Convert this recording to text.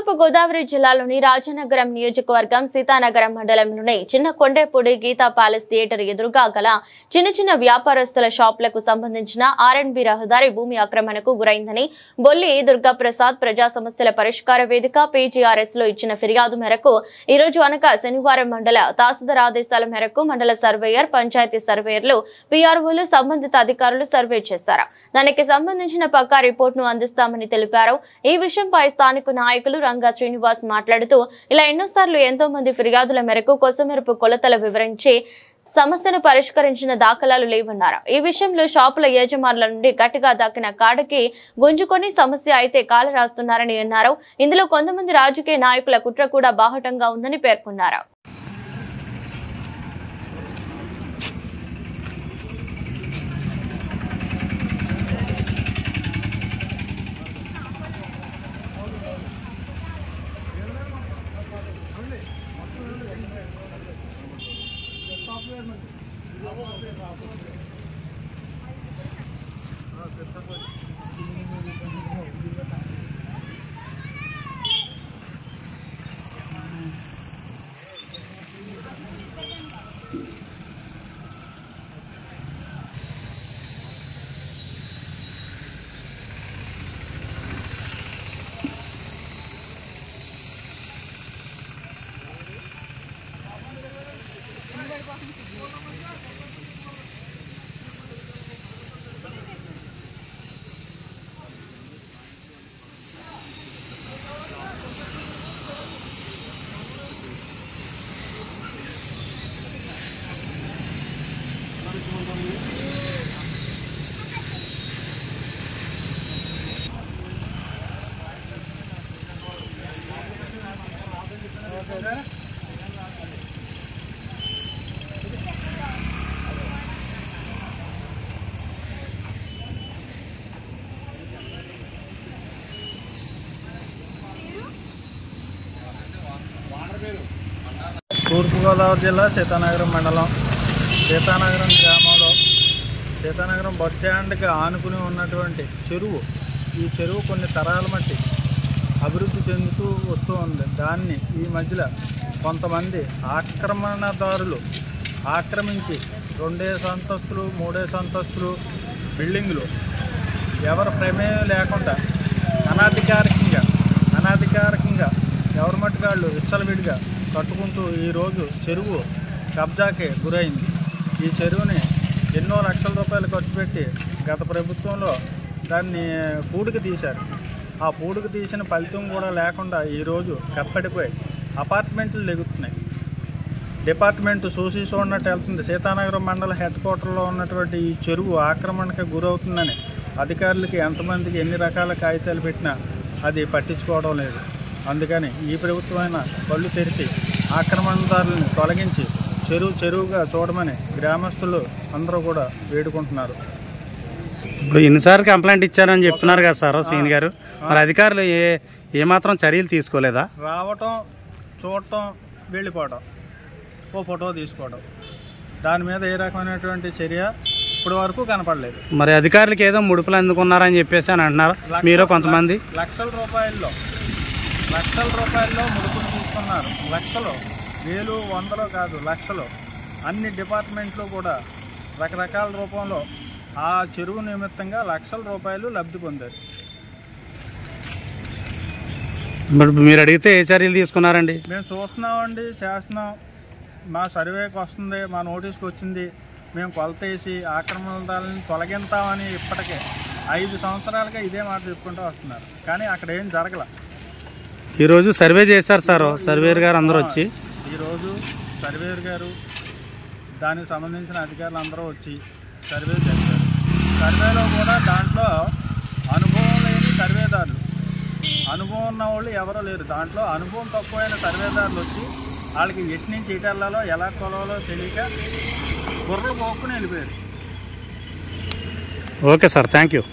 తూర్పు గోదావరి జిల్లాలోని రాజనగరం నియోజకవర్గం సీతానగరం మండలంలోని చిన్న కొండేపూడి గీతా ప్యాలెస్ థియేటర్ ఎదురుగా గల చిన్న వ్యాపారస్తుల షాపులకు సంబంధించిన ఆర్ఎండ్బి రహదారి భూమి ఆక్రమణకు గురైందని బొల్లి దుర్గాప్రసాద్ ప్రజా సమస్యల పరిష్కార వేదిక పీజీఆర్ఎస్ లో ఇచ్చిన ఫిర్యాదు మేరకు ఈ రోజు అనగా శనివారం మండల తహసీల్దార్ ఆదేశాల మేరకు మండల సర్వేయర్ పంచాయతీ సర్వేయర్లు పీఆర్ఓలు సంబంధిత అధికారులు సర్వే చేశారు. దానికి సంబంధించిన పక్కా రిపోర్టును అందిస్తామని తెలిపారు. ఈ విషయంపై స్థానిక నాయకులు రంగా శ్రీనివాస్ మాట్లాడుతూ ఇలా ఎన్నోసార్లు ఎంతో మంది ఫిర్యాదుల మేరకు కొసమెరుపు కొలతలు వివరించి సమస్యను పరిష్కరించిన దాఖలాలు లేవన్నారు. ఈ విషయంలో షాపుల యజమానుల నుండి గట్టిగా దక్కిన కాడకి గుంజుకొని సమస్య అయితే కాల రాస్తున్నారని అన్నారు. ఇందులో కొంతమంది రాజకీయ నాయకుల కుట్ర కూడా బాహటంగా ఉందని పేర్కొన్నారు. తూర్పు గోదావరి జిల్లా సీతానగరం మండలం సీతానగరం గ్రామంలో సీతానగరం బస్ స్టాండ్కి ఆనుకుని ఉన్నటువంటి చెరువు, ఈ చెరువు కొన్ని తరాల మట్టి అభివృద్ధి చెందుతూ వస్తూ ఉంది. దాన్ని ఈ మధ్యలో కొంతమంది ఆక్రమణదారులు ఆక్రమించి 2 అంతస్తులు 3 అంతస్తులు బిల్డింగులు ఎవరి ప్రమేయం లేకుండా అనాధికారికంగా ఎవరి మట్టుగాళ్ళు విచ్చలవిడిగా కట్టుకుంటూ ఈరోజు చెరువు కబ్జాకి గురైంది. ఈ చెరువుని ఎన్నో లక్షల రూపాయలు ఖర్చు పెట్టి గత ప్రభుత్వంలో దాన్ని పూడికి తీశారు. ఆ పూడికి తీసిన ఫలితం కూడా లేకుండా ఈరోజు కప్పడిపోయి అపార్ట్మెంట్లు లెగుతున్నాయి. డిపార్ట్మెంట్ చూసి చూడనట్టు వెళ్తుంది. సీతానగరం మండల హెడ్ క్వార్టర్లో ఉన్నటువంటి ఈ చెరువు ఆక్రమణకు గురవుతుందని అధికారులకి ఎంతమందికి ఎన్ని రకాల కాగితాలు పెట్టినా అది పట్టించుకోవడం లేదు. అందుకని ఈ ప్రభుత్వమైన కళ్ళు తెరిచి ఆక్రమణదారులను తొలగించి చెరువుగా చూడమని గ్రామస్తులు అందరూ కూడా వేడుకుంటున్నారు. ఇప్పుడు ఎన్నిసార్లు కంప్లైంట్ ఇచ్చారని చెప్తున్నారు కదా సార్ సీన్ గారు, మరి అధికారులు ఏమాత్రం చర్యలు తీసుకోలేదా? రావటం, చూడటం, వెళ్ళిపోవటం, ఓ ఫోటో తీసుకోవడం, దాని మీద ఏ రకమైనటువంటి చర్య ఇప్పటి వరకు కనపడలేదు. మరి అధికారులకి ఏదో ముడుపులు అందుకున్నారని చెప్పేసి అని అంటున్నారు. మీరు కొంతమంది లక్షల రూపాయల్లో ముడుపులు తీసుకున్నారు. లక్షలు, వేలు, వందలు కాదు, లక్షలు. అన్ని డిపార్ట్మెంట్లు కూడా రకరకాల రూపంలో ఆ చెరువు నిమిత్తంగా లక్షల రూపాయలు లబ్ధి పొందారు. మీరు అడిగితే ఏ చర్యలు తీసుకున్నారండి? మేము చూస్తున్నామండి, చేస్తున్నాం. మా సర్వేకి వస్తుంది, మా నోటీస్కి వచ్చింది. మేము కొలత వేసి ఆక్రమణదారులను తొలగిస్తామని ఇప్పటికే 5 సంవత్సరాలుగా ఇదే మాట చెప్పుకుంటూ వస్తున్నారు. కానీ అక్కడ ఏం జరగల. ఈరోజు సర్వే చేశారు సార్, సర్వేయర్ గారు అందరూ వచ్చి, ఈరోజు సర్వేయర్ గారు దానికి సంబంధించిన అధికారులు అందరూ వచ్చి సర్వే చేశారు. సర్వేలో కూడా దాంట్లో అనుభవం లేని సర్వేదారులు, అనుభవం ఉన్న వాళ్ళు ఎవరో లేరు. దాంట్లో అనుభవం తక్కువైన సర్వేదారులు వచ్చి వాళ్ళకి ఎటు నుంచి ఎటు వెళ్ళాలో ఎలా కొలవాలో తెలియక బుర్రలు పోక్కుని వెళ్ళిపోయారు. Okay sir, thank you.